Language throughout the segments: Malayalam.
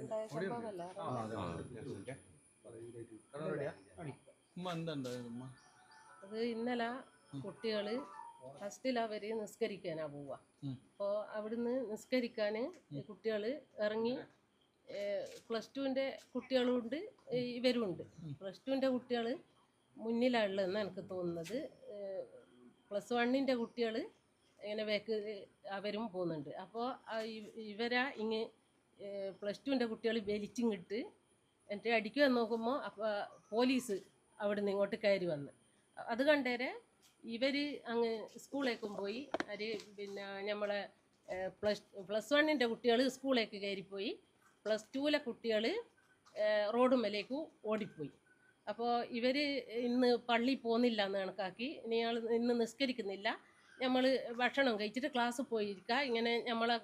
ഉണ്ടായ സംഭവമല്ല. അത് ഇന്നലെ കുട്ടികള് ഫസ്റ്റിൽ അവര് നിസ്കരിക്കാനാ പോവാ. അപ്പോൾ അവിടുന്ന് നിസ്കരിക്കാൻ കുട്ടികൾ ഇറങ്ങി. +2ൻ്റെ കുട്ടികളുണ്ട്, ഇവരുണ്ട്. +2ൻ്റെ കുട്ടികൾ മുന്നിലുള്ളതെന്ന് എനിക്ക് തോന്നുന്നത്. +1ൻ്റെ കുട്ടികൾ ഇങ്ങനെ വേക്ക് അവരും പോകുന്നുണ്ട്. അപ്പോൾ ഇവരാ ഇങ്ങ് +2ൻ്റെ കുട്ടികൾ വലിച്ചിങ്ങിട്ട് എന്നിട്ട് അടിക്കുമെന്ന് നോക്കുമ്പോൾ അപ്പോൾ പോലീസ് അവിടെ നിന്ന് ഇങ്ങോട്ട് കയറി വന്ന്. അത് കണ്ടേരെ ഇവർ അങ്ങ് സ്കൂളിലേക്കും പോയി. അവർ പിന്നെ നമ്മളെ +1ൻ്റെ കുട്ടികൾ സ്കൂളിലേക്ക് കയറിപ്പോയി. +2ലെ കുട്ടികൾ റോഡുമേലേക്ക് ഓടിപ്പോയി. അപ്പോൾ ഇവർ ഇന്ന് പള്ളി പോകുന്നില്ല എന്ന് കണക്കാക്കി, ഇയാൾ ഇന്ന് നിസ്കരിക്കുന്നില്ല, നമ്മൾ ഭക്ഷണം കഴിച്ചിട്ട് ക്ലാസ് പോയിരിക്കുക, ഇങ്ങനെ നമ്മളെ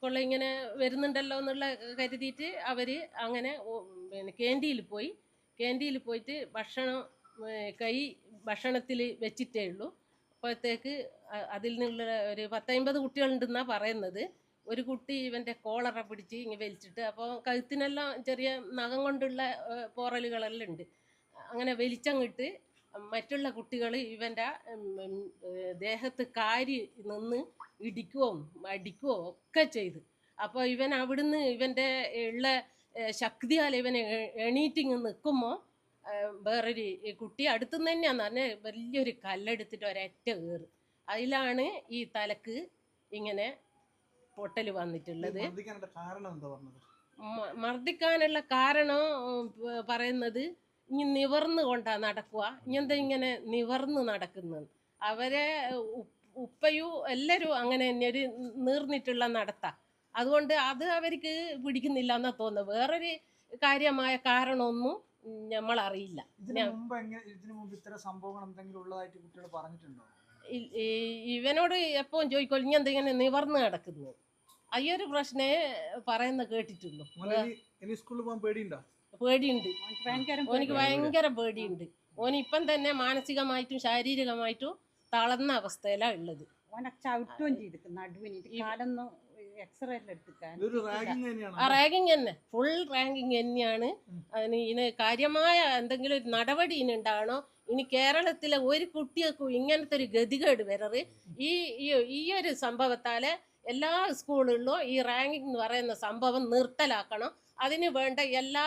കൊള്ള ഇങ്ങനെ വരുന്നുണ്ടല്ലോ എന്നുള്ള കരുതിയിട്ട് അവർ അങ്ങനെ പിന്നെ ക്യാൻറ്റീനിൽ പോയിട്ട് ഭക്ഷണം ഭക്ഷണത്തിൽ വെച്ചിട്ടേ ഉള്ളൂ. അപ്പോഴത്തേക്ക് അതിൽ നിന്നുള്ള ഒരു 10-50 കുട്ടികളുണ്ടെന്നാണ് പറയുന്നത്. ഒരു കുട്ടി ഇവൻ്റെ കോളറ പിടിച്ച് ഇങ്ങനെ വലിച്ചിട്ട്, അപ്പോൾ കഴുത്തിനെല്ലാം ചെറിയ നഖം കൊണ്ടുള്ള പോറലുകളെല്ലാം ഉണ്ട്. അങ്ങനെ വലിച്ചങ്ങിട്ട് മറ്റുള്ള കുട്ടികൾ ഇവൻ്റെ ദേഹത്ത് കാരി നിന്ന് ഇടിക്കുകയോ അടിക്കുകയോ ഒക്കെ ചെയ്ത്. അപ്പോൾ ഇവൻ അവിടുന്ന് ഇവൻ്റെ ഉള്ള ശക്തിയാൽ ഇവനെ എണീറ്റിങ് നിൽക്കുമ്പോൾ വേറൊരു കുട്ടി അടുത്തുനിന്ന് തന്നെയാന്ന് പറഞ്ഞാൽ വലിയൊരു കല്ലെടുത്തിട്ട് ഒരൊറ്റ കയറ്. അതിലാണ് ഈ തലക്ക് ഇങ്ങനെ പൊട്ടൽ വന്നിട്ടുള്ളത്. മർദ്ദിക്കാനുള്ള കാരണം പറയുന്നത് ഇനി നിവർന്നു കൊണ്ടാണ് നടക്കുക, ഇങ്ങനത്തെ ഇങ്ങനെ നിവർന്ന് നടക്കുന്നത്. അവരെ ഉപ്പയും എല്ലാവരും അങ്ങനെ തന്നെ ഒരു നീർന്നിട്ടുള്ള നടത്താം. അതുകൊണ്ട് അത് അവർക്ക് പിടിക്കുന്നില്ല എന്നാ തോന്നുന്നത്. വേറൊരു കാര്യമായ കാരണമൊന്നും നമ്മളറിയില്ല. ഇവനോട് എപ്പോഴും ചോദിക്കോളൂ ഇനി എന്തെങ്കിലും നിവർന്ന് കിടക്കുന്നു. അയ്യൊരു പ്രശ്നേ പറയുന്ന കേട്ടിട്ടുള്ളൂ. പേടിയുണ്ട്, ഓനിക്ക് ഭയങ്കര പേടിയുണ്ട്. ഓനിപ്പം തന്നെ മാനസികമായിട്ടും ശാരീരികമായിട്ടും തളർന്ന അവസ്ഥയിലാണ് ഉള്ളത്. റാഗിങ് തന്നെ, ഫുൾ റാഗിങ് തന്നെയാണ്. അതിന് ഇതിന് കാര്യമായ എന്തെങ്കിലും ഒരു നടപടി ഇനുണ്ടാകണോ. ഇനി കേരളത്തിലെ ഒരു കുട്ടികൾക്കും ഇങ്ങനത്തെ ഒരു ഗതികേട് വരറ്. ഈ ഒരു സംഭവത്താല് എല്ലാ സ്കൂളുകളിലും ഈ റാങ്കിങ് എന്ന് പറയുന്ന സംഭവം നിർത്തലാക്കണം. അതിന് വേണ്ട എല്ലാ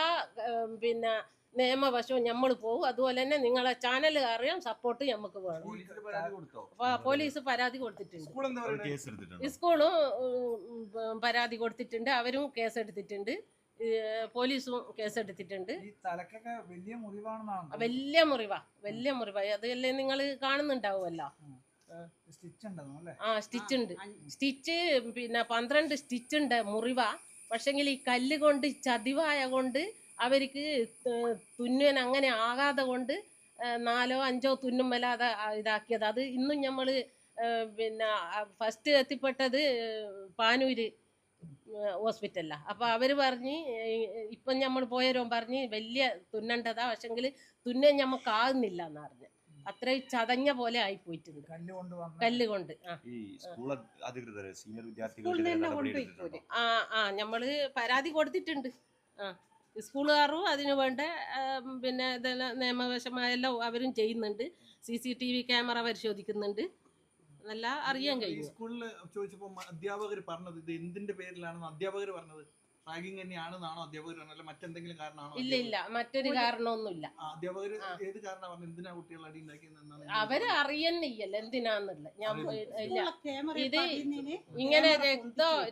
പിന്നെ നിയമവശവും നമ്മൾ പോകും. അതുപോലെ തന്നെ നിങ്ങളെ ചാനലുകാരെയും സപ്പോർട്ട് നമുക്ക് വേണം. പോലീസ് പരാതി കൊടുത്തിട്ടുണ്ട്, സ്കൂളും പരാതി കൊടുത്തിട്ടുണ്ട്, അവരും കേസെടുത്തിട്ടുണ്ട്, പോലീസും കേസെടുത്തിട്ടുണ്ട്. വലിയ മുറിവാ അതല്ലേ നിങ്ങൾ കാണുന്നുണ്ടാവുമല്ലോ. സ്റ്റിച്ച് ഉണ്ട്, സ്റ്റിച്ച് പിന്നെ 12 സ്റ്റിച്ചുണ്ട് മുറിവാ. പക്ഷെങ്കിൽ ഈ കല്ല് കൊണ്ട് ചതിവായ കൊണ്ട് അവർക്ക് തുന്നുവൻ അങ്ങനെ ആകാതെ കൊണ്ട് 4-5 തുന്നുമല്ലാതെ ഇതാക്കിയത്. അത് ഇന്നും നമ്മൾ പിന്നെ ഫസ്റ്റ് എത്തിപ്പെട്ടത് പാനൂര് ഹോസ്പിറ്റലിലാണ്. അപ്പോൾ അവർ പറഞ്ഞ് ഇപ്പം നമ്മൾ പോയവരും പറഞ്ഞ് വലിയ തുന്നണ്ടതാ, പക്ഷെങ്കിൽ തുന്നാൻ ഞമ്മക്കാകുന്നില്ല എന്ന് പറഞ്ഞ്. അത്രയും ചതഞ്ഞ പോലെ ആയിപ്പോയിട്ടുണ്ട് കല്ലുകൊണ്ട്. നമ്മള് പരാതി കൊടുത്തിട്ടുണ്ട്. സ്കൂളുകാരും അതിന് വേണ്ട പിന്നെ ഇതെല്ലാം നിയമവശമായെല്ലാം അവരും ചെയ്യുന്നുണ്ട്. CCTV ക്യാമറ പരിശോധിക്കുന്നുണ്ട്. നല്ല അറിയാൻ കഴിയും. സ്കൂളിൽ ചോദിച്ചപ്പോൾ അധ്യാപകർ പറഞ്ഞത് ഇത് എന്തിന്റെ പേരിലാണെന്ന് അധ്യാപകർ പറഞ്ഞത് റാഗിങ് തന്നെയാണെന്നാണോ അധ്യാപകർ പറഞ്ഞത്, മറ്റെന്തെങ്കിലും കാരണമാണോ? ഇല്ല മറ്റൊരു കാരണമൊന്നുമില്ല. അധ്യാപകർ ഏത് കാരണം പറഞ്ഞു എന്തിനാ കുട്ടികൾ അടി ഉണ്ടാക്കിയെന്നാണ് അവര് അറിയുന്നില്ല എന്തിനാന്നില്ല. ഇത് ഇങ്ങനെ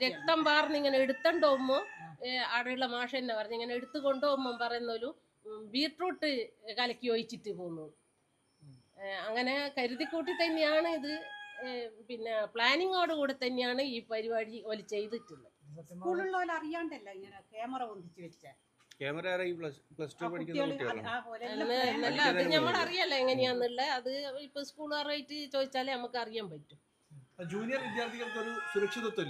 രക്തം പാർന്ന് ഇങ്ങനെ എടുത്തോണ്ടുപോകുമ്പോ അവിടെയുള്ള മാഷ തന്നെ പറഞ്ഞു ഇങ്ങനെ എടുത്തു കൊണ്ടുപോകുമ്പോ പറയുന്നൊരു ബീട്രൂട്ട് കലക്കി ഒഴിച്ചിട്ട് പോകുന്നു. അങ്ങനെ കരുതിക്കൂട്ടി തന്നെയാണ് ഇത്. പിന്നെ പ്ലാനിങ്ങോട് കൂടെ തന്നെയാണ് ഈ പരിപാടി ഓല് ചെയ്തിട്ടുള്ളത്. നമ്മളറിയാലോ എങ്ങനെയാന്നുള്ള. അത് ഇപ്പൊ സ്കൂളുകാരായിട്ട് ചോദിച്ചാലേ നമുക്ക് അറിയാൻ പറ്റും. ജൂനിയർ വിദ്യാർത്ഥികൾക്ക് ഒരു സുരക്ഷിതത്വം